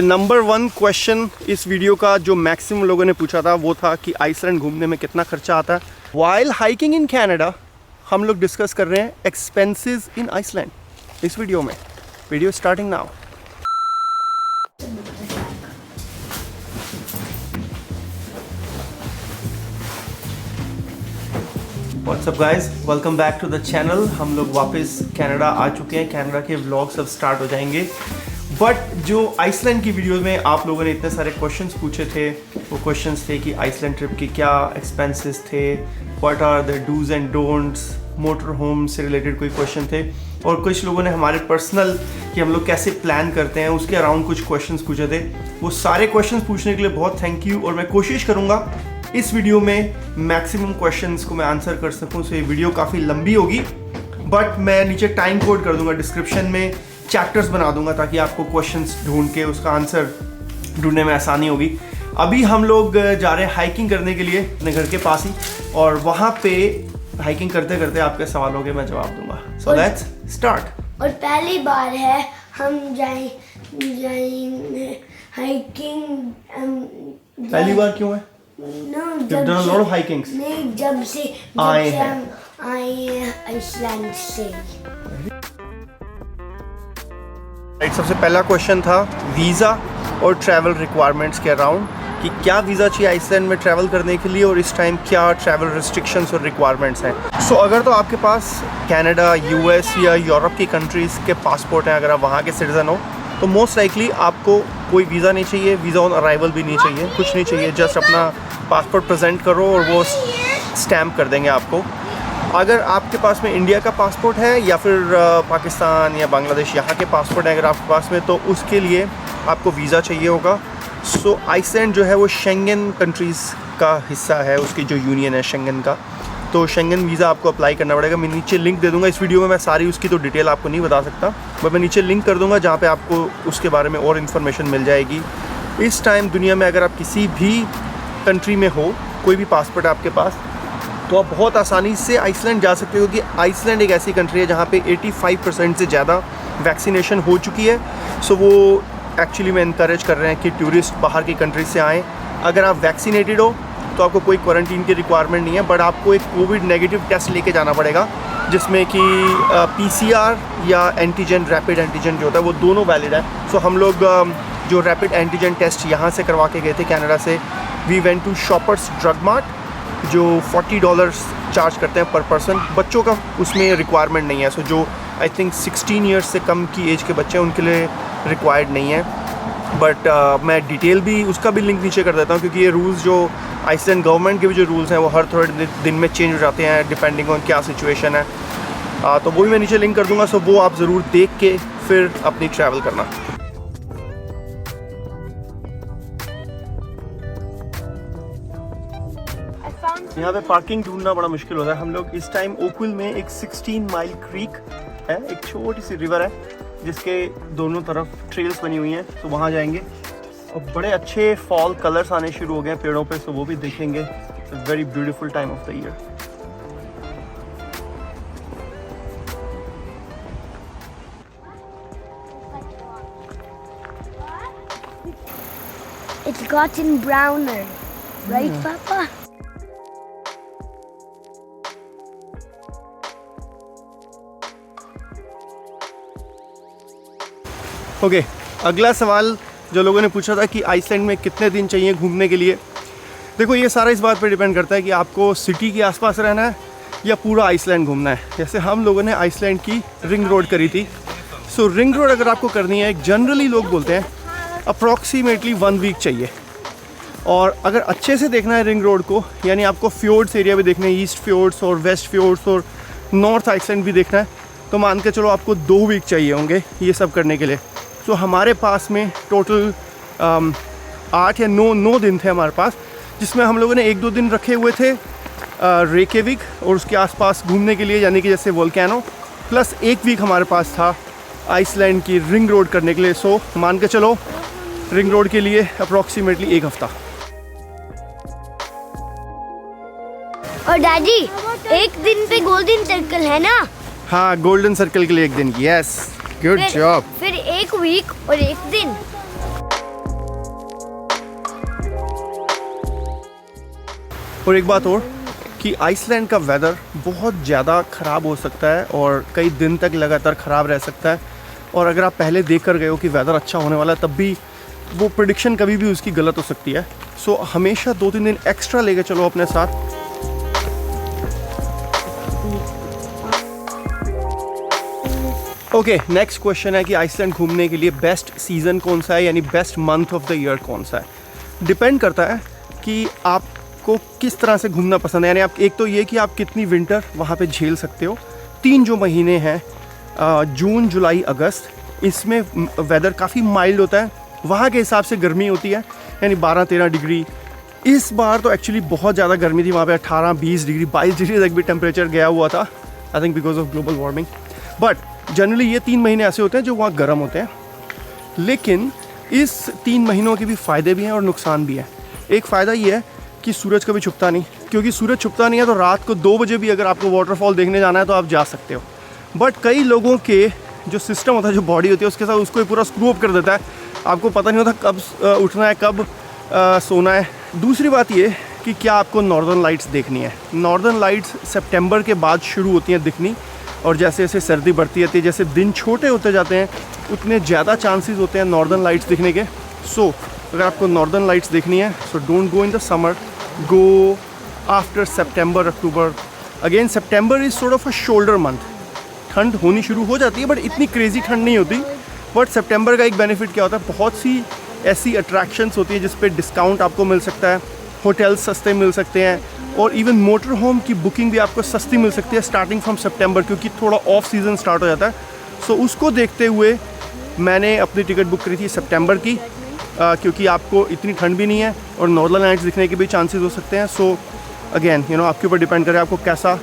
Number 1 question इस video का जो मैक्सिमम लोगों ने पूछा था वो था कि आइसलैंड घूमने में कितना खर्चा आता है। वाइल हाइकिंग इन कनाडा हम लोग डिस्कस कर रहे हैं एक्सपेंसेस इन आइसलैंड इस वीडियो में। Video starting now. What's up guys, welcome back to the channel. हम लोग वापस कनाडा आ चुके हैं। कनाडा के व्लॉग्स अब स्टार्ट हो जाएंगे। बट जो आइसलैंड की वीडियो में आप लोगों ने इतने सारे क्वेश्चंस पूछे थे, वो क्वेश्चंस थे कि आइसलैंड ट्रिप के क्या एक्सपेंसेस थे, what are the dos and don'ts, motor home से रिलेटेड कोई क्वेश्चन थे, और कुछ लोगों ने हमारे पर्सनल कि हम लोग कैसे प्लान करते हैं उसके अराउंड कुछ क्वेश्चंस पूछे थे। वो सारे क्वेश्चंस पूछने के लिए बहुत थैंक यू, और मैं कोशिश करूँगा इस वीडियो में मैक्सिमम क्वेश्चंस को मैं आंसर कर सकूँ। सो ये वीडियो काफ़ी लंबी होगी, बट मैं नीचे टाइम कोड कर दूंगा, डिस्क्रिप्शन में चैप्टर्स बना दूंगा ताकि आपको क्वेश्चंस ढूंढ के उसका आंसर ढूंढने में आसानी होगी। अभी हम लोग जा रहे हैं हाइकिंग करने के लिए अपने घर के पास ही, और वहाँ पे हाइकिंग करते करते आपके सवालों के मैं जवाब दूंगा। So let's start. और पहली बार है हम जाएंगे हाइकिंग। पहली बार क्यों है? जब से आए हम आए हैं आइसलैंड से। सबसे पहला क्वेश्चन था वीज़ा और ट्रैवल रिक्वायरमेंट्स के अराउंड, कि क्या वीज़ा चाहिए आइसलैंड में ट्रैवल करने के लिए, और इस टाइम क्या ट्रैवल रिस्ट्रिक्शंस और रिक्वायरमेंट्स हैं। सो अगर तो आपके पास कनाडा, यूएस या यूरोप की कंट्रीज़ के पासपोर्ट हैं, अगर आप वहाँ के सिटीज़न हो, तो मोस्ट लाइकली आपको कोई वीज़ा नहीं चाहिए, वीज़ा ऑन अराइवल भी नहीं चाहिए, कुछ नहीं चाहिए। जस्ट अपना पासपोर्ट प्रेजेंट करो और वो स्टैम्प कर देंगे आपको। अगर आपके पास में इंडिया का पासपोर्ट है या फिर पाकिस्तान या बांग्लादेश यहाँ के पासपोर्ट है अगर आपके पास में, तो उसके लिए आपको वीज़ा चाहिए होगा। सो आइसलैंड जो है वो शेंगन कंट्रीज़ का हिस्सा है, उसकी जो यूनियन है शेंगन का, तो शेंगन वीज़ा आपको अप्लाई करना पड़ेगा। मैं नीचे लिंक दे दूँगा। इस वीडियो में मैं सारी उसकी तो डिटेल आपको नहीं बता सकता, बट मैं नीचे लिंक कर दूँगा जहाँ पर आपको उसके बारे में और इन्फॉर्मेशन मिल जाएगी। इस टाइम दुनिया में अगर आप किसी भी कंट्री में हो, कोई भी पासपोर्ट है आपके पास, तो आप बहुत आसानी से आइसलैंड जा सकते हो, क्योंकि आइसलैंड एक ऐसी कंट्री है जहाँ पे 85% से ज़्यादा वैक्सीनेशन हो चुकी है। सो वो एक्चुअली में इनकरेज कर रहे हैं कि टूरिस्ट बाहर की कंट्री से आएँ। अगर आप वैक्सीनेटेड हो तो आपको कोई क्वारंटीन की रिक्वायरमेंट नहीं है, बट आपको एक कोविड नेगेटिव टेस्ट लेके जाना पड़ेगा, जिसमें कि PCR या एंटीजन, रैपिड एंटीजन जो होता है वो दोनों वैलिड है। सो हम लोग जो रैपिड एंटीजन टेस्ट यहाँ से करवा के गए थे कनाडा से, we went to Shoppers Drug Mart, जो $40 चार्ज करते हैं पर पर्सन। बच्चों का उसमें रिक्वायरमेंट नहीं है। सो जो आई थिंक 16 ईयर्स से कम की एज के बच्चे हैं उनके लिए रिक्वायर्ड नहीं है। बट मैं डिटेल भी उसका भी लिंक नीचे कर देता हूँ, क्योंकि ये रूल्स जो आइसलैंड गवर्नमेंट के भी जो रूल्स हैं वो हर थोड़े दिन में चेंज हो जाते हैं डिपेंडिंग ऑन क्या सिचुएशन है। तो वो भी मैं नीचे लिंक कर दूँगा। सो वो आप ज़रूर देख के फिर अपनी ट्रैवल करना। यहाँ पे पार्किंग ढूंढना बड़ा मुश्किल होता है। हम लोग इस टाइम ओकविल में एक 16 माइल क्रीक है, एक छोटी सी रिवर है जिसके दोनों तरफ ट्रेल्स बनी हुई हैं, तो वहाँ जाएंगे। और बड़े अच्छे फॉल कलर्स आने शुरू हो गए हैं पेड़ों पे, तो वो भी देखेंगे। Very beautiful time of the year. It's gotten browner, right, Papa? Okay, अगला सवाल जो लोगों ने पूछा था कि आइसलैंड में कितने दिन चाहिए घूमने के लिए। देखो, ये सारा इस बात पर डिपेंड करता है कि आपको सिटी के आसपास रहना है या पूरा आइसलैंड घूमना है। जैसे हम लोगों ने आइसलैंड की रिंग रोड करी थी। सो रिंग रोड अगर आपको करनी है, जनरली लोग बोलते हैं अप्रॉक्सीमेटली 1 वीक चाहिए। और अगर अच्छे से देखना है रिंग रोड को, यानी आपको फ्योर्ड्स एरिया भी देखना है, ईस्ट फ्योर्ड्स और वेस्ट फ्योर्ड्स और नॉर्थ आइसलैंड भी देखना है, तो मान के चलो आपको 2 वीक चाहिए होंगे ये सब करने के लिए। तो हमारे पास में टोटल 8 या 9 दिन थे हमारे पास, जिसमें हम लोगों ने 1-2 दिन रखे हुए थे रेकेविक और उसके आसपास घूमने के लिए, यानी कि जैसे वोल्केनो, प्लस 1 वीक हमारे पास था आइसलैंड की रिंग रोड करने के लिए। सो मान के चलो रिंग रोड के लिए अप्रॉक्सीमेटली 1 हफ्ता। और डैडी, 1 दिन पे गोल्डन सर्कल है ना? हाँ, गोल्डन सर्कल के लिए 1 दिन। Yes, good job. फिर 1 वीक और 1 दिन। और एक बात और कि आइसलैंड का वेदर बहुत ज़्यादा ख़राब हो सकता है और कई दिन तक लगातार ख़राब रह सकता है। और अगर आप पहले देख कर गए हो कि वेदर अच्छा होने वाला है, तब भी वो प्रेडिक्शन कभी भी उसकी गलत हो सकती है। सो हमेशा 2-3 दिन एक्स्ट्रा लेके चलो अपने साथ। ओके, नेक्स्ट क्वेश्चन है कि आइसलैंड घूमने के लिए बेस्ट सीज़न कौन सा है, यानी best month of the year कौन सा है। डिपेंड करता है कि आपको किस तरह से घूमना पसंद है। यानी आप एक तो ये कि आप कितनी विंटर वहाँ पे झेल सकते हो। 3 जो महीने हैं जून, जुलाई, अगस्त, इसमें वेदर काफ़ी माइल्ड होता है। वहाँ के हिसाब से गर्मी होती है, यानी 12-13 डिग्री। इस बार तो एक्चुअली बहुत ज़्यादा गर्मी थी वहाँ पे, 18-20 डिग्री, 22 डिग्री तक भी टेम्परेचर गया हुआ था, I think because of global warming. But generally ये 3 महीने ऐसे होते हैं जो वहाँ गर्म होते हैं। लेकिन इस 3 महीनों के भी फ़ायदे भी हैं और नुकसान भी हैं। एक फ़ायदा ये है कि सूरज कभी छुपता नहीं, क्योंकि सूरज छुपता नहीं है तो रात को 2 बजे भी अगर आपको वाटरफॉल देखने जाना है तो आप जा सकते हो। बट कई लोगों के जो सिस्टम होता है, जो बॉडी होती है, उसके साथ उसको पूरा स्क्रू अप कर देता है। आपको पता नहीं होता कब उठना है, कब सोना है। दूसरी बात ये कि क्या आपको नॉर्दर्न लाइट्स देखनी है। नॉर्दर्न लाइट्स सितंबर के बाद शुरू होती हैं दिखनी, और जैसे जैसे सर्दी बढ़ती रहती है, जैसे दिन छोटे होते जाते हैं, उतने ज़्यादा चांसेस होते हैं नॉर्दर्न लाइट्स दिखने के। सो अगर आपको नॉर्दर्न लाइट्स देखनी है, so don't go in the summer, go after September, October. Again September is sort of a shoulder month. ठंड होनी शुरू हो जाती है बट इतनी क्रेज़ी ठंड नहीं होती। बट सितंबर का एक बेनिफिट क्या होता है, बहुत सी ऐसी अट्रैक्शंस होती है जिस पे डिस्काउंट आपको मिल सकता है, होटल्स सस्ते मिल सकते हैं, और इवन मोटर होम की बुकिंग भी आपको सस्ती मिल सकती है स्टार्टिंग फ्रॉम सितंबर, क्योंकि थोड़ा ऑफ सीज़न स्टार्ट हो जाता है। सो उसको देखते हुए मैंने अपनी टिकट बुक करी थी सितंबर की, क्योंकि आपको इतनी ठंड भी नहीं है और नॉर्दर्न लाइट्स दिखने के भी चांसेस हो सकते हैं। सो अगेन आपके ऊपर डिपेंड करे आपको कैसा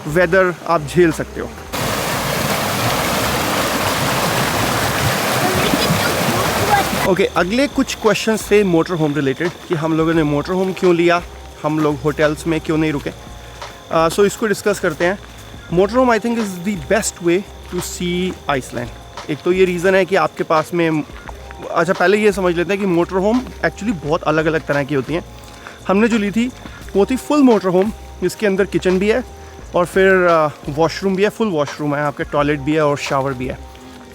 वेदर आप झेल सकते हो। ओके, अगले कुछ क्वेश्चंस थे मोटर होम रिलेटेड, कि हम लोगों ने मोटर होम क्यों लिया, हम लोग होटल्स में क्यों नहीं रुके। सो इसको डिस्कस करते हैं। Motor home I think is the best way to see Iceland. एक तो ये रीज़न है कि आपके पास में, अच्छा पहले ये समझ लेते हैं कि मोटर होम एक्चुअली बहुत अलग अलग तरह की होती हैं। हमने जो ली थी वो थी फुल मोटर होम, जिसके अंदर किचन भी है और फिर वॉशरूम भी है, फुल वॉशरूम है, आपके टॉयलेट भी है और शावर भी है।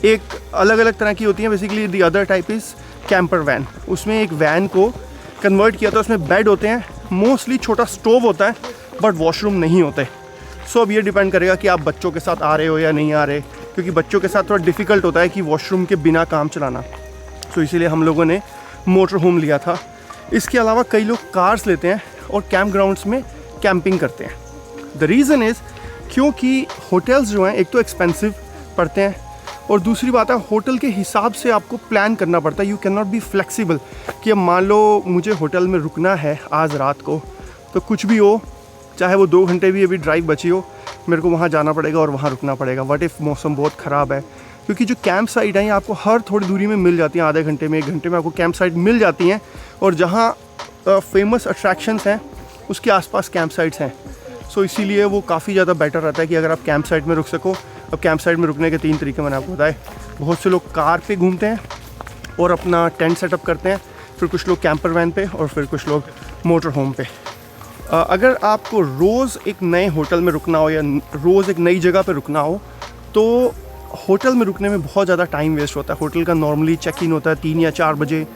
एक अलग अलग तरह की होती हैं basically. The other type is camper van. उसमें एक वैन को कन्वर्ट किया था, उसमें बेड होते हैं, मोस्टली छोटा स्टोव होता है, बट वॉशरूम नहीं होते। सो अब ये डिपेंड करेगा कि आप बच्चों के साथ आ रहे हो या नहीं आ रहे, क्योंकि बच्चों के साथ थोड़ा डिफ़िकल्ट होता है कि वॉशरूम के बिना काम चलाना। सो इसीलिए हम लोगों ने मोटर होम लिया था। इसके अलावा कई लोग कार्स लेते हैं और कैंप ग्राउंड्स में कैंपिंग करते हैं। द रीज़न इज़ क्योंकि होटल्स जो हैं एक तो एक्सपेंसिव पड़ते हैं, और दूसरी बात है होटल के हिसाब से आपको प्लान करना पड़ता है। You can not be flexible कि अब मान लो मुझे होटल में रुकना है आज रात को, तो कुछ भी हो, चाहे वो 2 घंटे भी अभी ड्राइव बची हो, मेरे को वहाँ जाना पड़ेगा और वहाँ रुकना पड़ेगा। व्हाट इफ़ मौसम बहुत ख़राब है, क्योंकि जो कैंप साइट हैं आपको हर थोड़ी दूरी में मिल जाती हैं, आधे घंटे में 1 घंटे में आपको कैंप साइट मिल जाती हैं, और जहाँ फेमस अट्रैक्शंस हैं उसके आसपास कैंप साइट्स हैं। सो इसीलिए वो काफ़ी ज़्यादा बेटर रहता है कि अगर आप कैंप साइट में रुक सको। अब कैंप साइट में रुकने के 3 तरीके मैंने आपको बताए। बहुत से लोग कार पे घूमते हैं और अपना टेंट सेटअप करते हैं, फिर कुछ लोग कैंपर वैन पे, और फिर कुछ लोग मोटर होम पे। अगर आपको रोज़ एक नए होटल में रुकना हो या रोज़ एक नई जगह पे रुकना हो, तो होटल में रुकने में बहुत ज़्यादा टाइम वेस्ट होता है। होटल का नॉर्मली चेक इन होता है 3 या 4 बजे,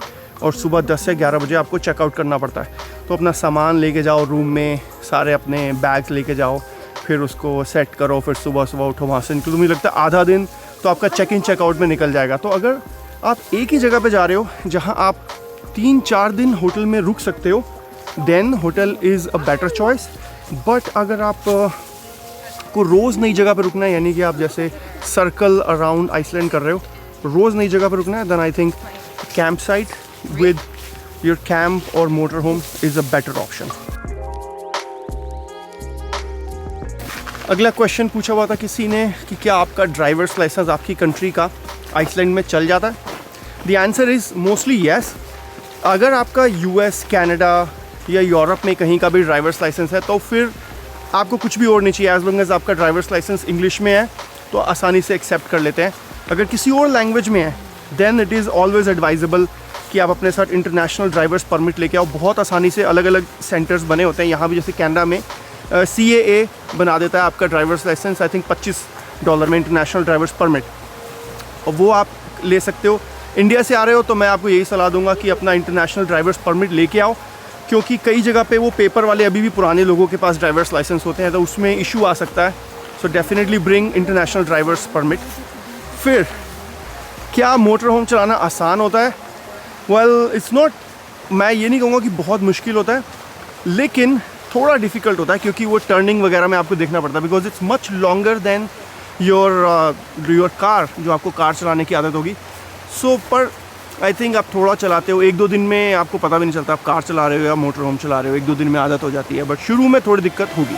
और सुबह 10 से 11 बजे आपको चेकआउट करना पड़ता है। तो अपना सामान लेके जाओ रूम में, सारे अपने बैग्स लेके जाओ, फिर उसको सेट करो, फिर सुबह सुबह उठो, वहाँ से निकलो। मुझे लगता है आधा दिन तो आपका चेक इन चेकआउट में निकल जाएगा। तो अगर आप एक ही जगह पे जा रहे हो जहाँ आप 3-4 दिन होटल में रुक सकते हो, then hotel is a better choice. But अगर आप को रोज़ नई जगह पे रुकना है, यानी कि आप जैसे सर्कल अराउंड आइसलैंड कर रहे हो, रोज़ नई जगह पे रुकना है, then I think camp site with your camp or motor home is a better option. अगला क्वेश्चन पूछा हुआ था किसी ने कि क्या आपका ड्राइवर्स लाइसेंस आपकी कंट्री का आइसलैंड में चल जाता है। The answer is mostly yes. अगर आपका US, कनाडा या यूरोप में कहीं का भी ड्राइवर्स लाइसेंस है, तो फिर आपको कुछ भी और नहीं चाहिए। एज लॉन्ग एज आपका ड्राइवर्स लाइसेंस इंग्लिश में है तो आसानी से एक्सेप्ट कर लेते हैं। अगर किसी और लैंग्वेज में है, then it is always advisable कि कि आप अपने साथ इंटरनेशनल ड्राइवर्स परमिट लेके आओ। बहुत आसानी से अलग अलग सेंटर्स बने होते हैं यहाँ भी, जैसे कनाडा में CAA बना देता है आपका ड्राइवर्स लाइसेंस, आई थिंक $25 में इंटरनेशनल ड्राइवर्स परमिट, और वो आप ले सकते हो। इंडिया से आ रहे हो तो मैं आपको यही सलाह दूंगा कि अपना इंटरनेशनल ड्राइवर्स परमिट लेके आओ, क्योंकि कई जगह पे वो पेपर वाले अभी भी पुराने लोगों के पास ड्राइवर्स लाइसेंस होते हैं, तो उसमें इशू आ सकता है। So definitely bring international drivers permit. फिर क्या मोटर होम चलाना आसान होता है? वेल इट्स नॉट, मैं ये नहीं कहूँगा कि बहुत मुश्किल होता है, लेकिन थोड़ा डिफ़िकल्ट होता है, क्योंकि वो टर्निंग वगैरह में आपको देखना पड़ता है, because it's much longer than your car, जो आपको कार चलाने की आदत होगी। सो पर आई थिंक आप थोड़ा चलाते हो, 1-2 दिन में आपको पता भी नहीं चलता आप कार चला रहे हो या मोटर होम चला रहे हो, 1-2 दिन में आदत हो जाती है, बट शुरू में थोड़ी दिक्कत होगी।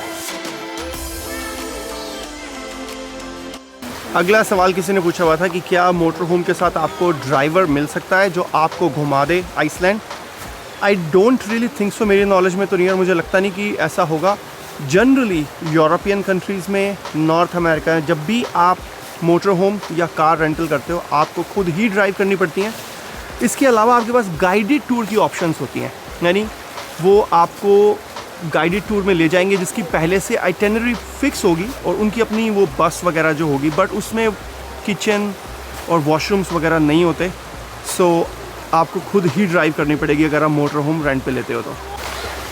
अगला सवाल किसी ने पूछा हुआ था कि क्या मोटर होम के साथ आपको ड्राइवर मिल सकता है जो आपको घुमा दे Iceland? I don't really think so, मेरी नॉलेज में तो नहीं है, मुझे लगता नहीं कि ऐसा होगा। जनरली यूरोपियन कंट्रीज़ में, नॉर्थ अमेरिका में, जब भी आप मोटर होम या कार रेंटल करते हो आपको खुद ही ड्राइव करनी पड़ती हैं। इसके अलावा आपके पास गाइडेड टूर की ऑप्शंस होती हैं, यानी वो आपको गाइडेड टूर में ले जाएंगे जिसकी पहले से आइटिनरी फिक्स होगी और उनकी अपनी वो बस वगैरह जो होगी, बट उसमें किचन और वॉशरूम्स वगैरह नहीं होते। सो आपको खुद ही ड्राइव करनी पड़ेगी अगर आप मोटर होम रेंट पे लेते हो तो।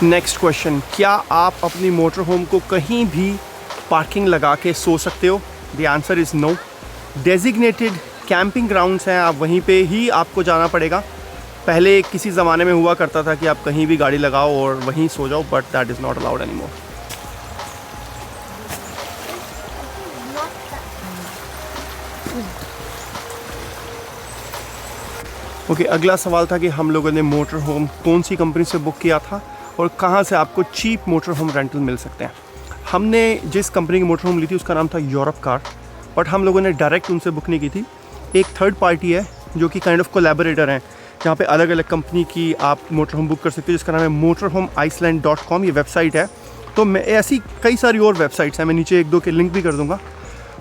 नेक्स्ट क्वेश्चन, क्या आप अपनी मोटर होम को कहीं भी पार्किंग लगा के सो सकते हो? The answer is no. Designated camping grounds हैं, आप वहीं पे ही आपको जाना पड़ेगा। पहले किसी ज़माने में हुआ करता था कि आप कहीं भी गाड़ी लगाओ और वहीं सो जाओ, but that is not allowed anymore. Okay, अगला सवाल था कि हम लोगों ने मोटर होम कौन सी कंपनी से बुक किया था और कहाँ से आपको चीप मोटर होम रेंटल मिल सकते हैं। हमने जिस कंपनी की मोटर होम ली थी उसका नाम था यूरोप कार, बट हम लोगों ने डायरेक्ट उनसे बुक नहीं की थी। एक थर्ड पार्टी है जो कि काइंड ऑफ कोलैबोरेटर हैं, जहाँ पे अलग अलग कंपनी की आप मोटर होम बुक कर सकते हो, जिसका नाम है motorhomeiceland.com, ये वेबसाइट है। तो मैं ऐसी कई सारी और वेबसाइट्स हैं, मैं नीचे 1-2 के लिंक भी कर दूँगा,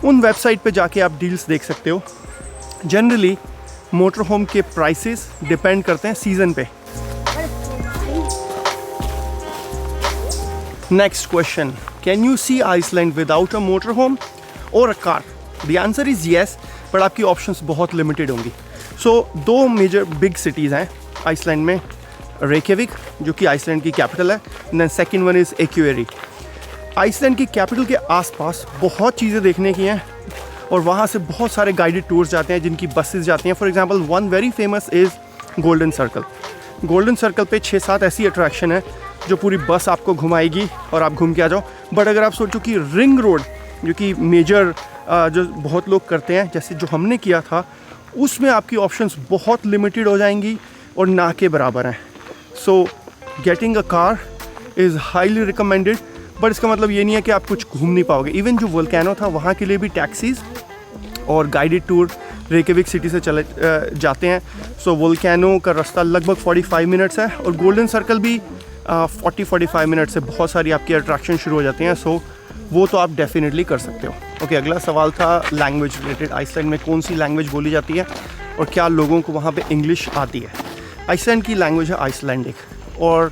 उन वेबसाइट पे जाके आप डील्स देख सकते हो। जनरली मोटर होम के प्राइसेस डिपेंड करते हैं सीज़न पे। Next question, can you see Iceland without a motor home or a car? The answer is yes, but आपकी ऑप्शंस बहुत लिमिटेड होंगी। सो 2 मेजर बिग सिटीज़ हैं आइसलैंड में, Reykjavik जो कि आइसलैंड की कैपिटल है, and second one is Akureyri. Iceland की कैपिटल के आसपास बहुत चीज़ें देखने की हैं और वहाँ से बहुत सारे गाइडेड टूर्स जाते हैं जिनकी बसेस जाती हैं। For example one very famous is golden circle. Golden circle पे 6-7 ऐसी अट्रैक्शन है जो पूरी बस आपको घुमाएगी और आप घूम के आ जाओ। बट अगर आप सोचो कि रिंग रोड जो कि मेजर जो बहुत लोग करते हैं, जैसे जो हमने किया था, उसमें आपकी ऑप्शंस बहुत लिमिटेड हो जाएंगी और ना के बराबर हैं। So getting a car is highly recommended, but इसका मतलब ये नहीं है कि आप कुछ घूम नहीं पाओगे। इवन जो वोल्केनो था वहाँ के लिए भी टैक्सीज़ और गाइडेड टूर रेकियाविक सिटी से चले जाते हैं। सो वोल्केनो का रास्ता लगभग 45 मिनट्स है और गोल्डन सर्कल भी 40-45 मिनट से बहुत सारी आपकी अट्रैक्शन शुरू हो जाती हैं। सो वो तो आप डेफिनेटली कर सकते हो। ओके, अगला सवाल था लैंग्वेज रिलेटेड। आइसलैंड में कौन सी लैंग्वेज बोली जाती है और क्या लोगों को वहाँ पे इंग्लिश आती है? आइसलैंड की लैंग्वेज है आइसलैंडिक और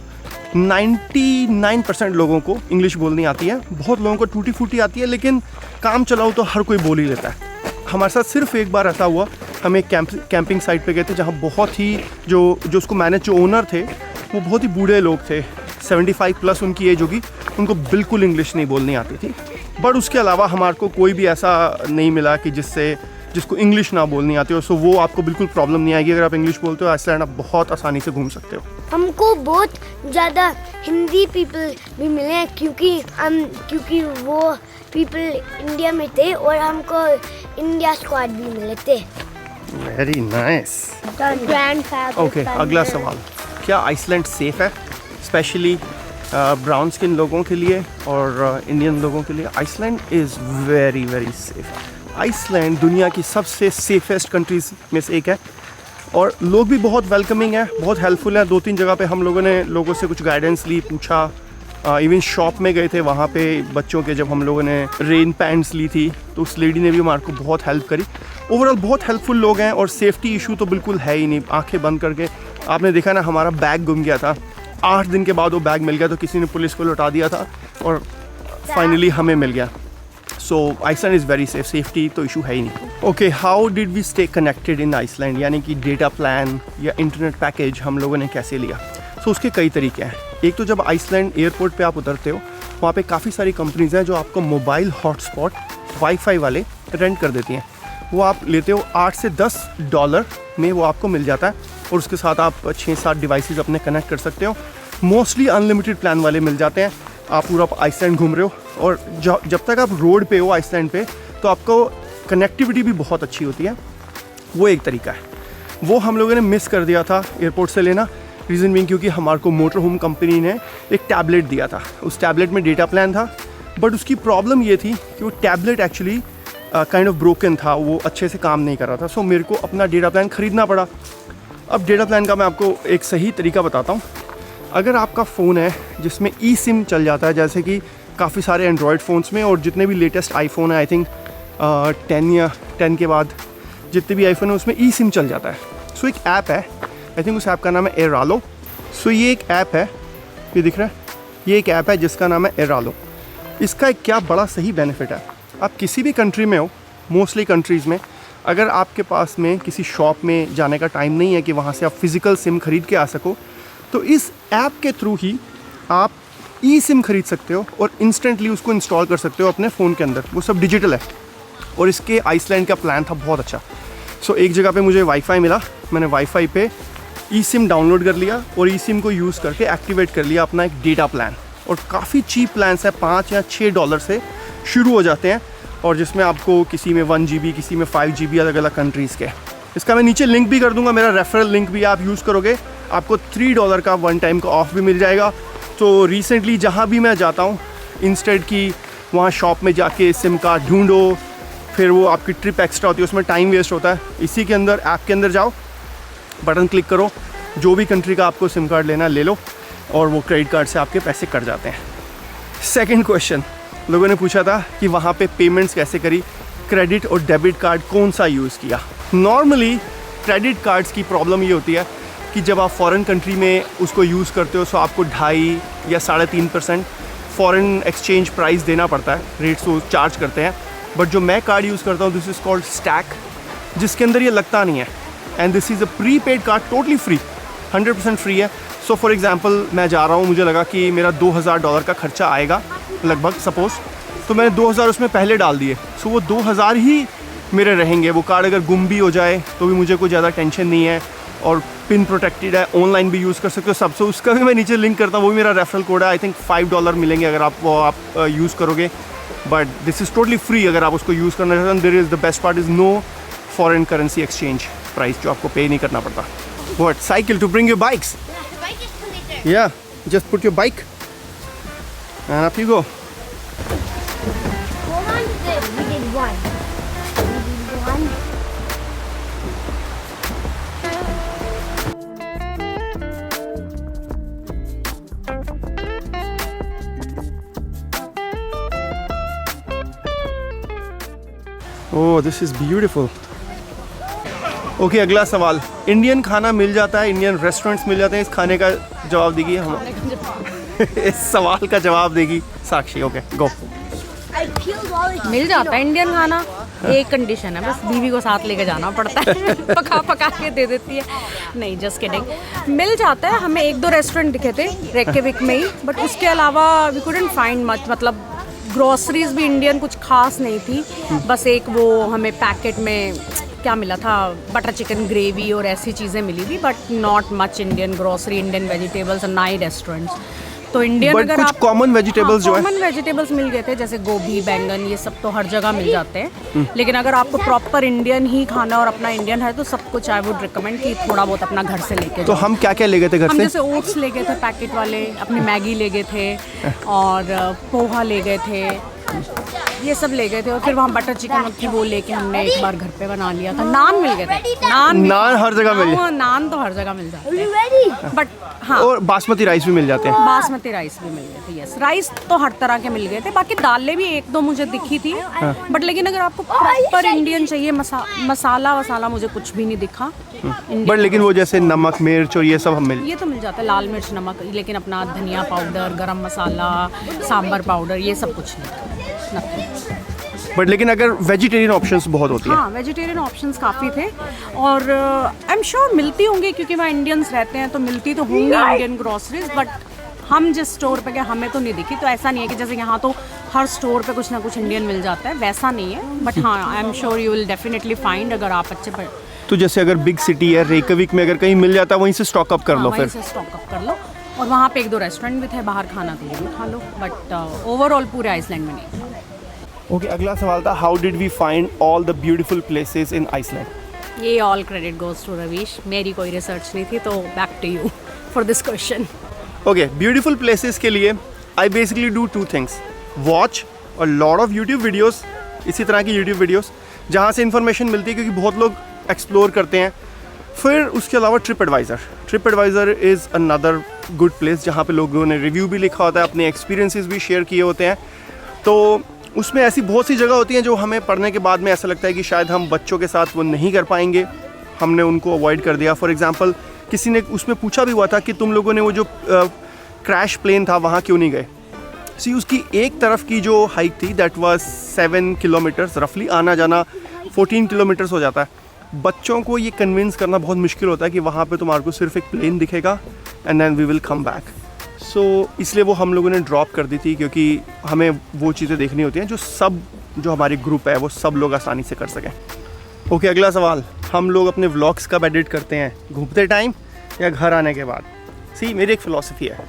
99% लोगों को इंग्लिश बोलनी आती है। बहुत लोगों को टूटी फूटी आती है, लेकिन काम चलाओ तो हर कोई बोल ही लेता है। हमारे साथ सिर्फ एक बार ऐसा हुआ, हम एक कैंपिंग साइट पे गए थे जहाँ बहुत ही जो उसको मैनेज जो ओनर थे वो बहुत ही बूढ़े लोग थे, 75 प्लस उनकी एज होगी, उनको बिल्कुल इंग्लिश नहीं बोलनी आती थी। बट उसके अलावा हमारे को कोई भी ऐसा नहीं मिला कि जिसको इंग्लिश ना बोलनी आती हो। सो वो आपको बिल्कुल प्रॉब्लम नहीं आएगी अगर आप इंग्लिश बोलते हो। आइसलैंड आप बहुत आसानी से घूम सकते हो। हमको बहुत ज़्यादा हिंदी पीपल भी मिले हैं क्योंकि वो पीपल इंडिया में थे और हमको इंडिया स्क्वाड भी मिले थे। Very nice. ओके, अगला सवाल, क्या आइसलैंड सेफ है स्पेशली ब्राउन स्किन लोगों के लिए और इंडियन लोगों के लिए? Iceland is very very safe. Iceland दुनिया की सबसे सेफेस्ट कंट्रीज़ में से एक है और लोग भी बहुत वेलकमिंग है, बहुत हेल्पफुल है। 2-3 जगह पे हम लोगों ने लोगों से कुछ गाइडेंस ली, पूछा इवन शॉप में गए थे, वहाँ पे बच्चों के जब हम लोगों ने रेन पैंट्स ली थी तो उस लेडी ने भी हमारे को बहुत हेल्प करी। ओवरऑल बहुत हेल्पफुल लोग हैं और सेफ्टी इशू तो बिल्कुल है ही नहीं। आंखें बंद करके आपने देखा ना, हमारा बैग गुम गया था, 8 दिन के बाद वो बैग मिल गया, तो किसी ने पुलिस को लौटा दिया था और फाइनली हमें मिल गया। So Iceland is very safe, safety तो इशू है ही नहीं। Okay, how did we stay connected in Iceland, यानी कि डेटा प्लान या इंटरनेट पैकेज हम लोगों ने कैसे लिया। सो उसके कई तरीके हैं। एक तो जब आइसलैंड एयरपोर्ट पे आप उतरते हो, वहाँ पे काफ़ी सारी कंपनीज हैं जो आपको मोबाइल हॉटस्पॉट वाईफाई वाले रेंट कर देती हैं। वो आप लेते हो $8 से $10 में वो आपको मिल जाता है और उसके साथ आप 6-7 डिवाइसेस अपने कनेक्ट कर सकते हो। मोस्टली अनलिमिटेड प्लान वाले मिल जाते हैं। आप पूरा आइसलैंड घूम रहे हो और जब तक आप रोड पे हो आइसलैंड पे, तो आपको कनेक्टिविटी भी बहुत अच्छी होती है। वो एक तरीका है। वो हम लोगों ने मिस कर दिया था एयरपोर्ट से लेना। रीज़न बीइंग क्योंकि हमारे को मोटर होम कंपनी ने एक टैबलेट दिया था। उस टैबलेट में डेटा प्लान था, बट उसकी प्रॉब्लम ये थी कि वो tablet actually kind of broken था, वो अच्छे से काम नहीं कर रहा था। सो मेरे को अपना डेटा प्लान ख़रीदना पड़ा। अब डेटा प्लान का मैं आपको एक सही तरीका बताता हूँ। अगर आपका फ़ोन है जिसमें ई सिम चल जाता है, जैसे कि काफ़ी सारे एंड्रॉयड फ़ोन्स में और जितने भी लेटेस्ट आईफोन है, आई थिंक 10 या 10 के बाद जितने भी आईफोन है उसमें ई सिम चल जाता है। सो एक ऐप है, आई थिंक उस ऐप का नाम है एरालो। सो ये एक ऐप है, ये दिख रहा है, ये एक ऐप है जिसका नाम है एरालो। इसका एक क्या बड़ा सही बेनिफिट है, आप किसी भी कंट्री में हो, मोस्टली कंट्रीज़ में, अगर आपके पास में किसी शॉप में जाने का टाइम नहीं है कि वहाँ से आप फिज़िकल सिम ख़रीद के आ सको, तो इस ऐप के थ्रू ही आप ई सिम ख़रीद सकते हो और इंस्टेंटली उसको इंस्टॉल कर सकते हो अपने फ़ोन के अंदर। वो सब डिजिटल है और इसके आइसलैंड का प्लान था बहुत अच्छा। सो एक जगह पे मुझे वाईफाई मिला, मैंने वाईफाई पे ई सिम डाउनलोड कर लिया और ई सिम को यूज़ करके एक्टिवेट कर लिया अपना एक डेटा प्लान। और काफ़ी चीप प्लान्स है, $5 या $6 से शुरू हो जाते हैं और जिसमें आपको किसी में 1 GB, किसी में 5 GB, अलग अलग कंट्रीज़ के। इसका मैं नीचे लिंक भी कर दूंगा, मेरा रेफरल लिंक भी आप यूज़ करोगे, आपको $3 का 1 टाइम का ऑफ भी मिल जाएगा। तो रिसेंटली जहाँ भी मैं जाता हूँ, इंस्टेड की वहाँ शॉप में जाके सिम कार्ड ढूंढो, फिर वो आपकी ट्रिप एक्स्ट्रा होती है, उसमें टाइम वेस्ट होता है। इसी के अंदर ऐप के अंदर जाओ, बटन क्लिक करो, जो भी कंट्री का आपको सिम कार्ड लेना ले लो और वो क्रेडिट कार्ड से आपके पैसे कट जाते हैं। सेकंड क्वेश्चन, लोगों ने पूछा था कि वहाँ पे पेमेंट्स कैसे करी, क्रेडिट और डेबिट कार्ड कौन सा यूज़ किया। नॉर्मली क्रेडिट कार्ड्स की प्रॉब्लम ये होती है कि जब आप फॉरेन कंट्री में उसको यूज़ करते हो तो आपको 2.5 या 3.5% फॉरेन एक्सचेंज प्राइस देना पड़ता है, रेट्स वो चार्ज करते हैं। बट जो मैं कार्ड यूज़ करता हूँ, दिस इज़ कॉल्ड स्टैक, जिसके अंदर ये लगता नहीं है। And this is a prepaid card, totally free, 100% free है। सो फॉर एग्जांपल मैं जा रहा हूँ, मुझे लगा कि मेरा $2000 का खर्चा आएगा लगभग, सपोज़, तो मैंने 2000 उसमें पहले डाल दिए। सो वो 2000 ही मेरे रहेंगे। वो कार्ड अगर गुम भी हो जाए तो भी मुझे कोई ज़्यादा टेंशन नहीं है और पिन प्रोटेक्टेड है, ऑनलाइन भी यूज़ कर सकते हो सब। सो उसका भी मैं नीचे लिंक करता हूँ, वो भी मेरा रेफरल कोड है। आई थिंक $5 मिलेंगे अगर आप वो यूज़ करोगे, but this is totally free अगर आप उसको यूज़ करना चाहते हैं। There is the best part is no foreign currency exchange price जो आपको पे नहीं करना पड़ता। What, cycle to bring your bikes? Yeah, the bike is for later. Yeah, just put your bike and up you go. Hold on to this. We did one. We did one. Oh, this is beautiful. Okay, अगला सवाल, Indian खाना मिल जाता है, Indian restaurants मिल जाते हैं, इस खाने का जवाब देगी हम इस सवाल का जवाब देगी Sakshi. Okay, go. I peeled all the मिल जाता है इंडियन खाना, एक कंडीशन है, बस बीवी को साथ लेके जाना पड़ता है, पका के दे देती है। नहीं, जस्ट किडिंग, मिल जाता है। हमें 1-2 रेस्टोरेंट दिखे थे रेकेविक में ही, बट उसके अलावा वी कुडंट फाइंड मच। मतलब ग्रोसरीज भी इंडियन कुछ खास नहीं थी, बस एक वो हमें पैकेट में क्या मिला था, बटर चिकन ग्रेवी और ऐसी चीज़ें मिली थी, but not much Indian grocery, Indian vegetables और ना ही रेस्टोरेंट्स। तो इंडियन अगर आप कॉमन वेजिटेबल्स जो है, कॉमन वेजिटेबल्स मिल गए थे, जैसे गोभी, बैंगन, ये सब तो हर जगह मिल जाते हैं। लेकिन अगर आपको प्रॉपर इंडियन ही खाना और अपना इंडियन है तो सब कुछ आई वुड रिकमेंड कि थोड़ा बहुत अपना घर से लेके। तो हम क्या क्या ले गए थे घर हम से? जैसे ओट्स ले गए थे पैकेट वाले, अपनी मैगी ले गए थे और पोहा ले गए थे, ये सब ले गए थे और फिर वहाँ बटर चिकन की वो लेके हमने एक बार घर पे बना लिया था। नान मिल गए थे, नान हर जगह मिल हाँ, नान तो हर जगह मिल जाते हैं, बट हाँ और बासमती राइस भी मिल जाते हैं। बासमती राइस भी मिल गए थे, यस। राइस तो हर तरह के मिल गए थे, बाकी दालें भी एक दो मुझे दिखी थी, बट लेकिन अगर आपको प्रॉपर इंडियन चाहिए मसाला वसाला मुझे कुछ भी नहीं दिखा। बट लेकिन वो जैसे नमक मिर्च और ये सब हम ये तो मिल जाता है, लाल मिर्च नमक, लेकिन अपना धनिया पाउडर, गरम मसाला, सांभर पाउडर, ये सब कुछ नहीं। बट लेकिन अगर वेजिटेरियन ऑप्शंस बहुत होती हैं। हाँ, वेजिटेरियन ऑप्शंस काफ़ी थे और आई एम श्योर मिलती होंगी, क्योंकि वहाँ इंडियंस रहते हैं तो मिलती तो होंगी इंडियन ग्रोसरीज, बट हम जिस स्टोर पे गए हमें तो नहीं दिखी। तो ऐसा नहीं है कि जैसे यहाँ तो हर स्टोर पे कुछ ना कुछ इंडियन मिल जाता है, वैसा नहीं है। बट हाँ, I am sure you will definitely find, अगर आप अच्छे पर। तो जैसे अगर बिग सिटी है रेकविक में अगर कहीं मिल जाता है वहीं से स्टॉक अप कर लो, फिर स्टॉक अप कर लो। और वहाँ पे एक दो रेस्टोरेंट भी थे बाहर खाना, तो वो भी खा लो, बट ओवरऑल पूरे आइसलैंड में नहीं। ओके, अगला सवाल था how did we find all the beautiful places in Iceland. ये all credit goes to Ravish, मेरी कोई रिसर्च नहीं थी, तो back to you for this question. Okay, beautiful places के लिए I basically do two things, watch a lot of YouTube videos, इसी तरह की यूट्यूब वीडियोस जहाँ से इन्फॉर्मेशन मिलती है, क्योंकि बहुत लोग एक्सप्लोर करते हैं। फिर उसके अलावा TripAdvisor is another good place, जहाँ पे लोगों ने रिव्यू भी लिखा होता है, अपने एक्सपीरियंसेस भी शेयर किए होते हैं। तो उसमें ऐसी बहुत सी जगह होती हैं जो हमें पढ़ने के बाद में ऐसा लगता है कि शायद हम बच्चों के साथ वो नहीं कर पाएंगे, हमने उनको अवॉइड कर दिया। फॉर एग्ज़ाम्पल, किसी ने उसमें पूछा भी हुआ था कि तुम लोगों ने वो जो क्रैश प्लेन था वहाँ क्यों नहीं गए। सी उसकी एक तरफ की जो हाइट थी दैट वाज 7 किलोमीटर्स रफली, आना जाना 14 किलोमीटर्स हो जाता है। बच्चों को ये कन्विंस करना बहुत मुश्किल होता है कि वहाँ पे तुम्हारे को सिर्फ एक प्लेन दिखेगा and then we will come back. So इसलिए वो हम लोगों ने ड्रॉप कर दी थी, क्योंकि हमें वो चीज़ें देखनी होती हैं जो हमारी ग्रुप है वो सब लोग आसानी से कर सकें। ओके, अगला सवाल, हम लोग अपने व्लॉग्स कब एडिट करते हैं, घूमते टाइम या घर आने के बाद? सी मेरी एक फ़िलॉसफी है,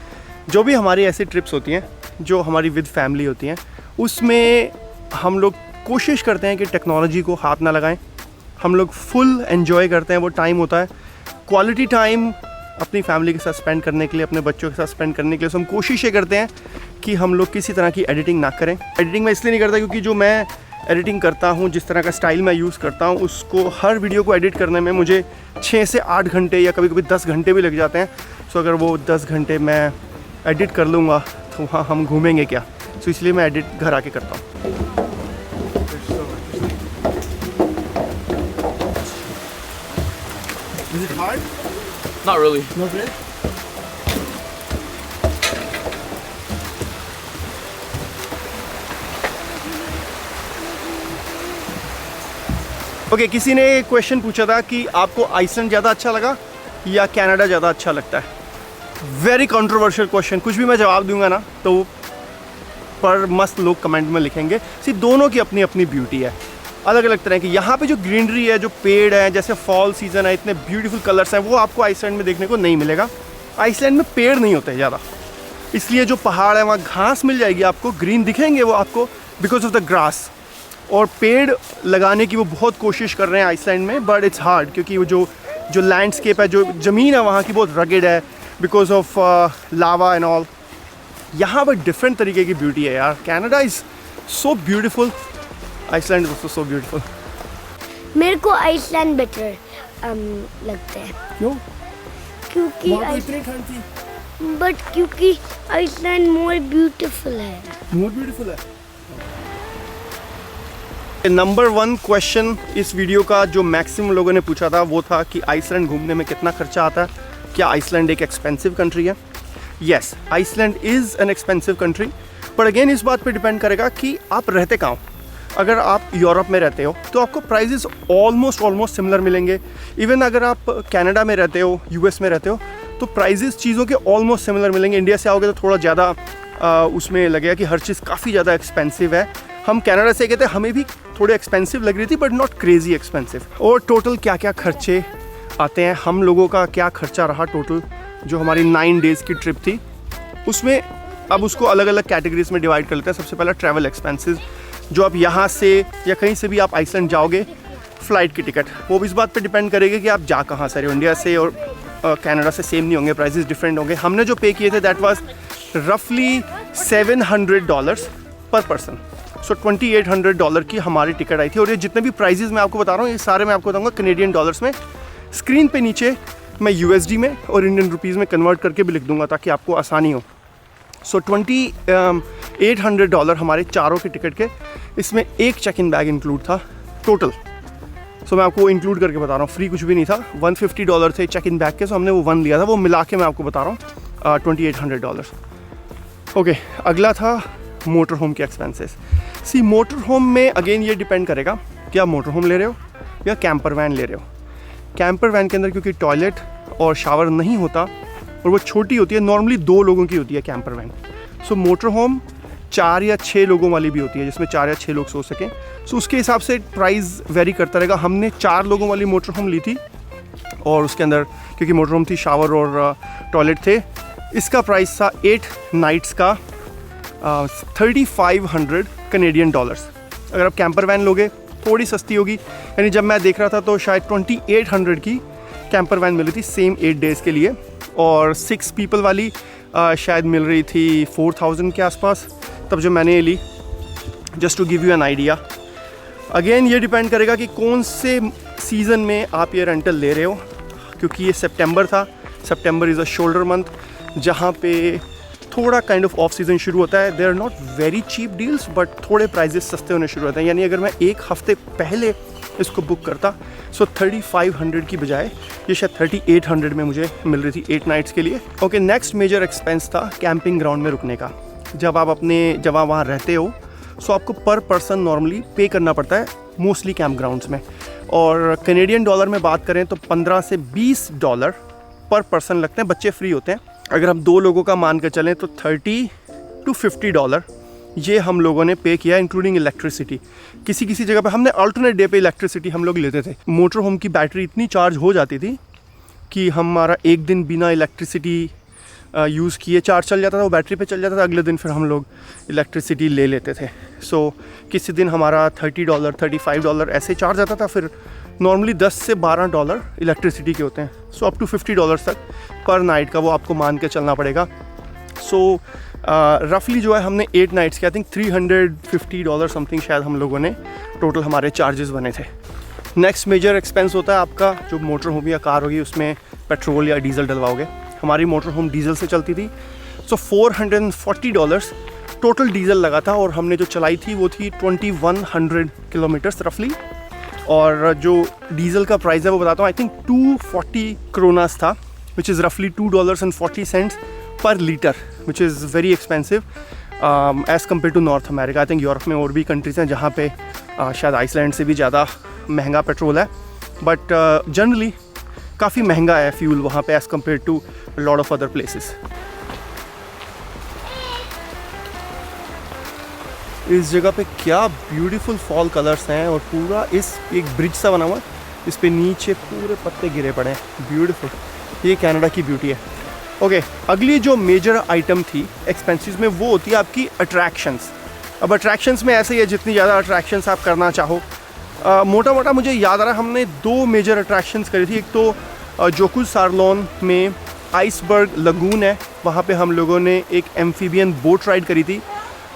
जो भी हमारी ऐसी ट्रिप्स होती हैं जो हमारी विद फैमिली होती हैं, उसमें हम लोग कोशिश करते हैं कि टेक्नोलॉजी को हाथ ना लगाएं। हम लोग फुल एंजॉय करते हैं, वो टाइम होता है क्वालिटी टाइम अपनी फैमिली के साथ स्पेंड करने के लिए, अपने बच्चों के साथ स्पेंड करने के लिए। तो हम कोशिश ये करते हैं कि हम लोग किसी तरह की एडिटिंग ना करें। एडिटिंग मैं इसलिए नहीं करता क्योंकि जो मैं एडिटिंग करता हूँ, जिस तरह का स्टाइल मैं यूज़ करता हूँ, उसको हर वीडियो को एडिट करने में मुझे 6 से 8 घंटे या कभी कभी 10 घंटे भी लग जाते हैं। सो अगर वो 10 घंटे मैं एडिट कर लूँगा तो वहाँ हम घूमेंगे क्या? सो इसलिए मैं एडिट घर आके करता हूँ। Is it hard? Not really. Not really? Okay, किसी ने क्वेश्चन पूछा था कि आपको आइसलैंड ज़्यादा अच्छा लगा या कनाडा ज़्यादा अच्छा लगता है। वेरी कंट्रोवर्शियल क्वेश्चन, कुछ भी मैं जवाब दूंगा ना तो पर मस्त लोग कमेंट में लिखेंगे। सिर्फ दोनों की अपनी अपनी ब्यूटी है, अलग अलग तरह की। यहाँ पे जो ग्रीनरी है, जो पेड़ है, जैसे फॉल सीज़न है, इतने ब्यूटीफुल कलर्स हैं, वो आपको आइसलैंड में देखने को नहीं मिलेगा। आइसलैंड में पेड़ नहीं होते ज़्यादा, इसलिए जो पहाड़ है वहाँ घास मिल जाएगी आपको, ग्रीन दिखेंगे वो आपको बिकॉज ऑफ द ग्रास। और पेड़ लगाने की वो बहुत कोशिश कर रहे हैं आइसलैंड में, बट इट्स हार्ड, क्योंकि वो जो लैंडस्केप है, जो ज़मीन है वहाँ की बहुत रगेड है because of lava and all. यहाँ पर डिफरेंट तरीके की ब्यूटी है यार। Canada is so beautiful, Iceland is also so beautiful. मेरे को आइसलैंड बेटर लगता है। क्यों? क्योंकि इतनी ठंड थी, बट क्योंकि आइसलैंड मोर ब्यूटीफुल है। मोर ब्यूटीफुल है। नंबर 1 क्वेश्चन इस वीडियो का जो मैक्सिमम लोगों ने पूछा था वो था कि आइसलैंड घूमने में कितना खर्चा आता है, क्या आइसलैंड एक एक्सपेंसिव कंट्री है? Yes, Iceland is an expensive country, पर अगेन इस बात पे डिपेंड करेगा कि आप रहते कहाँ हो। अगर आप यूरोप में रहते हो तो आपको प्राइजेस ऑलमोस्ट सिमिलर मिलेंगे। इवन अगर आप कनाडा में रहते हो, यूएस में रहते हो, तो प्राइजेस चीज़ों के ऑलमोस्ट सिमिलर मिलेंगे। इंडिया से आओगे तो थोड़ा ज़्यादा उसमें लगेगा कि हर चीज़ काफ़ी ज़्यादा एक्सपेंसिव है। हम कनाडा से गए थे, हमें भी थोड़ी एक्सपेंसिव लग रही थी, बट नॉट क्रेजी एक्सपेंसिव। और टोटल क्या क्या खर्चे आते हैं, हम लोगों का क्या खर्चा रहा टोटल जो हमारी 9 डेज़ की ट्रिप थी, उसमें अब उसको अलग अलग कैटेगरीज में डिवाइड कर लेते हैं। सबसे पहला ट्रैवल एक्सपेंसेस, जो आप यहाँ से या कहीं से भी आप आइसलैंड जाओगे, फ़्लाइट की टिकट, वो भी इस बात पे डिपेंड करेगी कि आप जा कहाँ से रहे हो। इंडिया से और कनाडा से सेम नहीं होंगे, प्राइसेस डिफरेंट होंगे। हमने जो पे किए थे दैट वाज रफली $700 पर पर्सन। सो $2800 की हमारी टिकट आई थी। और ये जितने भी प्राइजेस मैं आपको बता रहा हूँ ये सारे मैं आपको बताऊँगा कनेडियन डॉलर्स में। स्क्रीन पे नीचे मैं USD में और इंडियन रुपीज़ में कन्वर्ट करके भी लिख दूँगा ताकि आपको आसानी हो। सो $2800 हमारे चारों के टिकट के। इसमें एक चेक इन बैग इंक्लूड था टोटल। सो मैं आपको इंक्लूड करके बता रहा हूँ, फ्री कुछ भी नहीं था। $150 थे चेक इन बैग के, सो हमने वो 1 लिया था। वो मिला के मैं आपको बता रहा हूँ $2800। ओके, अगला था मोटर होम के एक्सपेंसेस। सी मोटर होम में अगेन ये डिपेंड करेगा कि आप मोटर होम ले रहे हो या कैंपर वैन ले रहे हो। कैंपर वैन के अंदर क्योंकि टॉयलेट और शावर नहीं होता और वो छोटी होती है, नॉर्मली 2 लोगों की होती है camper van. So motor home 4 या 6 लोगों वाली भी होती है जिसमें 4 या 6 लोग सो सकें। सो उसके हिसाब से प्राइस वेरी करता रहेगा। हमने 4 लोगों वाली मोटर होम ली थी और उसके अंदर क्योंकि मोटर होम थी, शावर और टॉयलेट थे। इसका प्राइस था 8 नाइट्स का 3500 कनेडियन डॉलर्स। अगर आप कैंपर वैन लोगे थोड़ी सस्ती होगी, यानी जब मैं देख रहा था तो शायद 2800 की कैंपर वैन मिली थी सेम 8 डेज़ के लिए। और 6 पीपल वाली शायद मिल रही थी 4000 के आसपास तब जो मैंने ये ली। Just to give you an idea. Again ये डिपेंड करेगा कि कौन से सीज़न में आप ये रेंटल ले रहे हो, क्योंकि ये सितंबर था। सितंबर इज़ अ शोल्डर मंथ जहाँ पे थोड़ा काइंड ऑफ ऑफ सीज़न शुरू होता है। They are not very cheap deals but थोड़े प्राइजेस सस्ते होने शुरू होते हैं। यानी अगर मैं 1 हफ्ते पहले इसको बुक करता सो 3500 की बजाय ये शायद 3800 में मुझे मिल रही थी 8 नाइट्स के लिए। ओके, नेक्स्ट मेजर एक्सपेंस था कैंपिंग ग्राउंड में रुकने का। जब आप वहाँ रहते हो सो आपको पर पर्सन नॉर्मली पे करना पड़ता है मोस्टली कैंप ग्राउंड्स में। और कनेडियन डॉलर में बात करें तो $15 से $20 पर पर्सन लगते हैं। बच्चे फ्री होते हैं। अगर हम 2 लोगों का मान कर चलें तो $30 to $50 ये हम लोगों ने पे किया इंक्लूडिंग इलेक्ट्रिसिटी। किसी किसी जगह पे हमने अल्टरनेट डे पे इलेक्ट्रिसिटी हम लोग लेते थे। मोटर होम की बैटरी इतनी चार्ज हो जाती थी कि हमारा एक दिन बिना इलेक्ट्रिसिटी यूज़ किए चार्ज चल जाता था, वो बैटरी पे चल जाता था। अगले दिन फिर हम लोग इलेक्ट्रिसिटी ले लेते थे। सो किसी दिन हमारा $30 $35 ऐसे चार्ज आता था। फिर नॉर्मली $10 से $12 इलेक्ट्रिसिटी के होते हैं। सो अप टू $50 तक पर नाइट का वो आपको मान के चलना पड़ेगा। सो रफली जो है हमने 8 नाइट्स के आई थिंक $350 समथिंग शायद हम लोगों ने टोटल हमारे चार्जेस बने थे। नेक्स्ट मेजर एक्सपेंस होता है आपका जो मोटर होम या कार होगी उसमें पेट्रोल या डीजल डलवाओगे। हमारी मोटर होम डीजल से चलती थी। सो $440 टोटल डीजल लगा था और हमने जो चलाई थी वो थी 2100 किलोमीटर्स रफली। और जो डीजल का प्राइस है वो बताता हूँ, आई थिंक 240 क्रोनास था विच इज़ रफली $2.40 per litre, which is very expensive as compare to North America. I think Europe में और भी कंट्रीज़ हैं जहाँ पे शायद आइसलैंड से भी ज़्यादा महंगा पेट्रोल है। बट जनरली काफ़ी महंगा है फ्यूल वहाँ पे as compare to lot of other places. इस जगह पे क्या ब्यूटीफुल फॉल कलर्स हैं और पूरा इस एक ब्रिज सा बना हुआ है, इस पे नीचे पूरे पत्ते गिरे पड़े हैं। ब्यूटीफुल, ये कनाडा की ब्यूटी है। ओके, अगली जो मेजर आइटम थी एक्सपेंसेस में वो होती है आपकी अट्रैक्शंस। अब अट्रैक्शंस में ऐसे ही है जितनी ज़्यादा अट्रैक्शंस आप करना चाहो। मोटा मोटा मुझे याद आ रहा है हमने 2 मेजर अट्रैक्शंस करी थी। एक तो जोकुल सार्लोन में आइसबर्ग लगून है, वहाँ पे हम लोगों ने एक एम्फीबियन बोट राइड करी थी।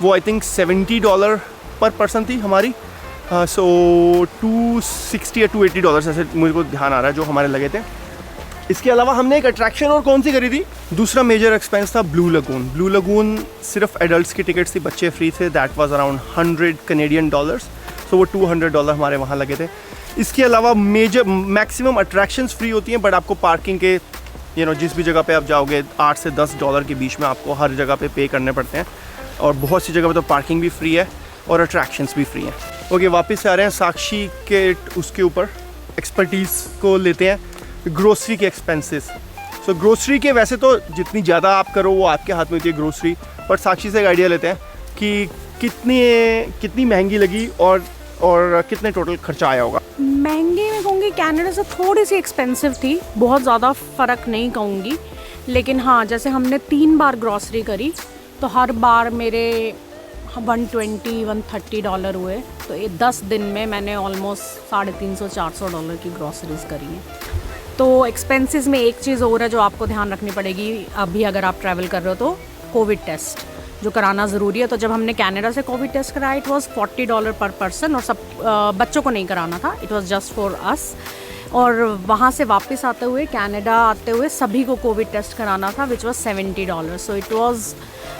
वो आई थिंक $70 पर पर्सन थी हमारी। सो $260 या $280 ऐसे मुझे को ध्यान आ रहा है जो हमारे लगे थे। इसके अलावा हमने एक अट्रैक्शन और कौन सी करी थी, दूसरा मेजर एक्सपेंस था ब्लू लगून। ब्लू लगून सिर्फ एडल्ट्स की टिकट्स थी, बच्चे फ्री थे। That was around $100 Canadian dollars. सो वो $200 हमारे वहाँ लगे थे। इसके अलावा मेजर मैक्सिमम अट्रैक्शंस फ्री होती हैं बट आपको पार्किंग के जिस भी जगह पे आप जाओगे $8 से $10 के बीच में आपको हर जगह पे पे करने पड़ते हैं। और बहुत सी जगह पे तो पार्किंग भी फ्री है और अट्रैक्शंस भी फ्री हैं। ओके, वापस से आ रहे हैं साक्षी के उसके ऊपर एक्सपर्टीज़ को लेते हैं ग्रोसरी के एक्सपेंसेस। सो ग्रोसरी के वैसे तो जितनी ज़्यादा आप करो वो आपके हाथ में होती है ग्रोसरी, बट साक्षी से एक आइडिया लेते हैं कि कितनी महंगी लगी और कितने टोटल खर्चा आया होगा। महंगी मैं कहूँगी कनाडा से थोड़ी सी एक्सपेंसिव थी, बहुत ज़्यादा फ़र्क नहीं कहूँगी। लेकिन हाँ, जैसे हमने 3 बार ग्रॉसरी करी तो हर बार मेरे $120-130 हुए। तो ये 10 दिन में मैंने ऑलमोस्ट $350-400 की ग्रॉसरीज करी हैं। तो एक्सपेंसेस में एक चीज़ और है जो आपको ध्यान रखनी पड़ेगी अभी अगर आप ट्रैवल कर रहे हो तो कोविड टेस्ट। जो कराना ज़रूरी है। तो जब हमने कनाडा से कोविड टेस्ट कराया इट वाज $40 पर पर्सन, और सब बच्चों को नहीं कराना था, it was just for us. और वहाँ से वापस आते हुए कनाडा आते हुए सभी को कोविड टेस्ट कराना था which was $70। So it was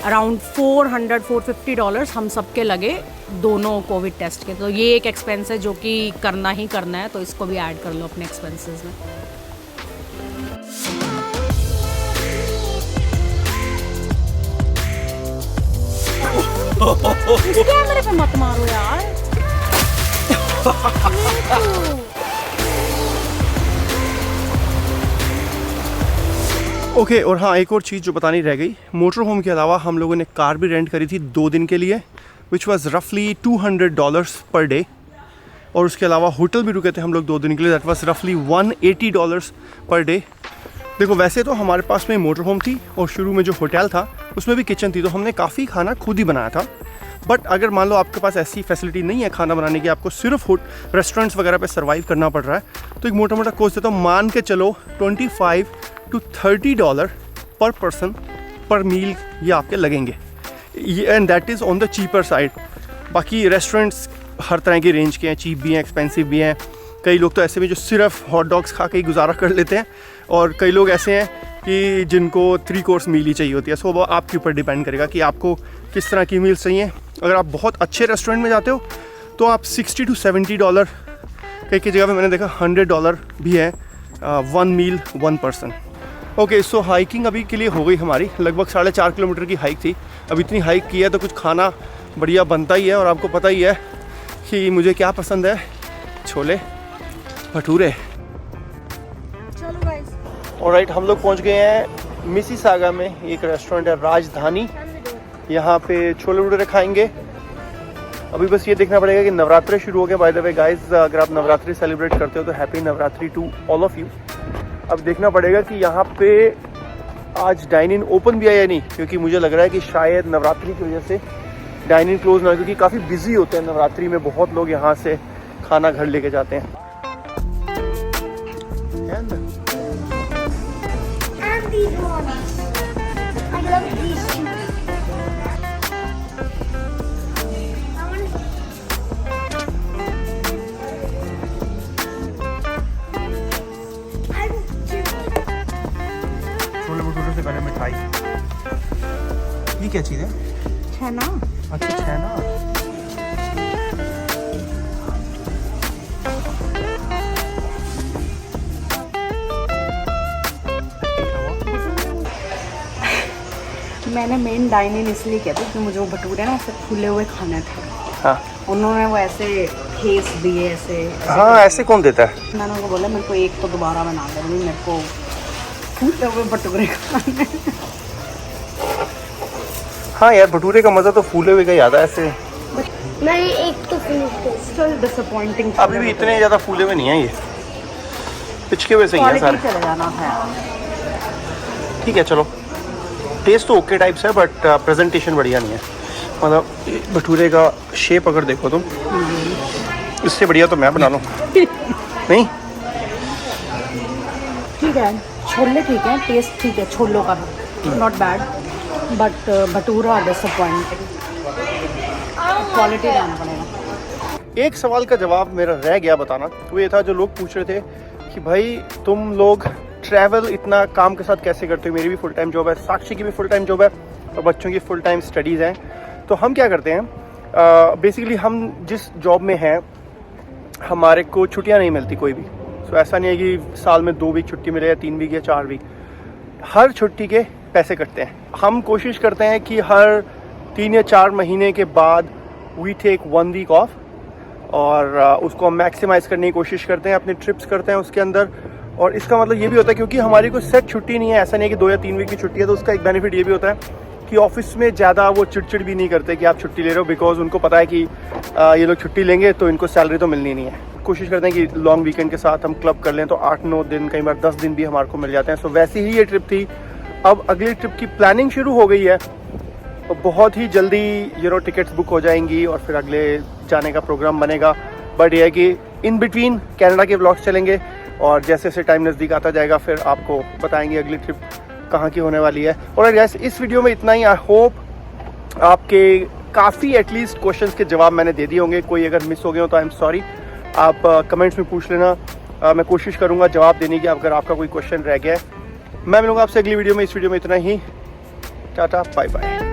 around $450 हम सबके लगे दोनों कोविड टेस्ट के। तो ये एक एक्सपेंस है जो कि करना ही करना है, तो इसको भी ऐड कर लो अपने एक्सपेंसेस में। इस कैमरे पे मत मारो यार। ओके और हाँ, एक और चीज़ जो बतानी रह गई, मोटर होम के अलावा हम लोगों ने कार भी रेंट करी थी 2 दिन के लिए, विच वॉज रफली $200 पर डे। और उसके अलावा होटल भी रुके थे हम लोग 2 दिन के लिए, दैट वाज रफली $180 पर डे। देखो वैसे तो हमारे पास में मोटर होम थी और शुरू में जो होटल था उसमें भी किचन थी, तो हमने काफ़ी खाना खुद ही बनाया था। बट अगर मान लो आपके पास ऐसी फैसिलिटी नहीं है खाना बनाने की, आपको सिर्फ रेस्टोरेंट्स वगैरह पे सर्वाइव करना पड़ रहा है, तो एक मोटा मोटा कोस्ट देता हूँ, मान के चलो $25 to $30 पर पर्सन पर मील ये आपके लगेंगे, and that is on the cheaper side. बाकी रेस्टोरेंट्स हर तरह की रेंज के हैं, चीप भी हैं, एक्सपेंसिव भी हैं। कई लोग तो ऐसे भी जो सिर्फ हॉट डॉग्स खा के ही गुजारा कर लेते हैं, और कई लोग ऐसे हैं कि जिनको 3 कोर्स मील ही चाहिए होती है। सो वो आपके ऊपर डिपेंड करेगा कि आपको किस तरह की मील्स चाहिए। अगर आप बहुत अच्छे रेस्टोरेंट में जाते हो तो आप $60 to $70, कई जगह पे मैंने देखा $100 भी है 1 मील 1 पर्सन। ओके सो हाइकिंग अभी के लिए हो गई हमारी, लगभग 4.5 किलोमीटर की हाइक थी। अब इतनी हाइक की है तो कुछ खाना बढ़िया बनता ही है, और आपको पता ही है कि मुझे क्या पसंद है, छोले भटूरे। चलो गाइस। ऑलराइट, हम लोग पहुंच गए हैं मिसिसागा में, एक रेस्टोरेंट है राजधानी, यहाँ पे छोले भटूरे खाएंगे। अभी बस ये देखना पड़ेगा कि नवरात्रि शुरू हो गए। बाय द वे गाइस, अगर आप नवरात्रि सेलिब्रेट करते हो तो happy Navratri to all of you. अब देखना पड़ेगा कि यहाँ पे आज डाइन इन ओपन भी है या नहीं, क्योंकि मुझे लग रहा है कि शायद नवरात्रि की वजह से डाइन इन क्लोज ना हो, क्योंकि काफ़ी बिजी होते हैं नवरात्रि में, बहुत लोग यहाँ से खाना घर लेके जाते हैं। And these ones. I love these two. Chole bhature से पहले मिठाई, ये क्या चीज़ है? छेना। अच्छा छेना। मैंने मेन डाइन इन इसलिए किया था क्योंकि मुझे वो भटूरे ना ऐसे फूले हुए खाने थे। हाँ उन्होंने वो ऐसे ठेस दिए ऐसे। हाँ, ऐसे कौन देता है? मैंने उनको बोला मेरे को एक तो दोबारा बना दे, मेरे को फूले हुए भटूरे खाने। हाँ यार, भटूरे का मज़ा तो फूले हुए का ही आता है ऐसे। मैंने एक तो फिनिश कर। डिसअपॉइंटिंग। अभी भी इतने ज़्यादा फूले हुए नहीं है, ये पिचके हुए सही है सारे। चले जाना था यार। ठीक है चलो, टेस्ट तो ओके टाइप्स है, बट प्रेजेंटेशन बढ़िया नहीं है। मतलब भटूरे का शेप अगर देखो तुम, इससे बढ़िया तो मैं बना लूँ। नहीं ठीक है, छोले ठीक है, टेस्ट ठीक है छोलों का, not bad, but bhatura disappointing, quality लाना पड़ेगा। एक सवाल का जवाब मेरा रह गया बताना, वो ये था, जो लोग पूछ रहे थे कि भाई तुम लोग ट्रैवल इतना काम के साथ कैसे करते हो। मेरी भी फुल टाइम जॉब है, साक्षी की भी फुल टाइम जॉब है, और बच्चों की फुल टाइम स्टडीज़ हैं। तो हम क्या करते हैं, बेसिकली हम जिस जॉब में हैं हमारे को छुट्टियां नहीं मिलती कोई भी। तो ऐसा नहीं है कि साल में 2 वीक छुट्टी मिले या 3 वीक या 4 वीक, हर छुट्टी के पैसे कटते हैं। हम कोशिश करते हैं कि हर 3 या 4 महीने के बाद वी टेक 1 वीक ऑफ, और उसको हम मैक्सिमाइज़ करने की कोशिश करते हैं, अपने ट्रिप्स करते हैं उसके अंदर। और इसका मतलब ये भी होता है, क्योंकि हमारी कोई सेट छुट्टी नहीं है, ऐसा नहीं है कि 2 या 3 वीक की छुट्टी है, तो उसका एक बेनिफिट ये भी होता है कि ऑफिस में ज़्यादा वो चिड़चिड़ भी नहीं करते कि आप छुट्टी ले रहे हो, बिकॉज उनको पता है कि ये लोग छुट्टी लेंगे तो इनको सैलरी तो मिलनी नहीं है। कोशिश करते हैं कि लॉन्ग वीकेंड के साथ हम क्लब कर लें, तो 8-9 दिन, कई बार 10 दिन भी हमारे को मिल जाते हैं। सो वैसी ही ये ट्रिप थी। अब अगली ट्रिप की प्लानिंग शुरू हो गई है, तो बहुत ही जल्दी टिकट्स बुक हो जाएंगी और फिर अगले जाने का प्रोग्राम बनेगा। बट ये है कि इन बिटवीन कनाडा के व्लॉग्स चलेंगे, और जैसे जैसे टाइम नज़दीक आता जाएगा फिर आपको बताएंगे अगली ट्रिप कहाँ की होने वाली है। और गाइस, इस वीडियो में इतना ही। आई होप आपके काफ़ी एटलीस्ट क्वेश्चंस के जवाब मैंने दे दिए होंगे, कोई अगर मिस हो गए हो तो आई एम सॉरी। आप कमेंट्स में पूछ लेना, मैं कोशिश करूँगा जवाब देने की अगर आपका कोई क्वेश्चन रह गया है। मैं मिलूँगा आपसे अगली वीडियो में। इस वीडियो में इतना ही, टाटा बाय बाय।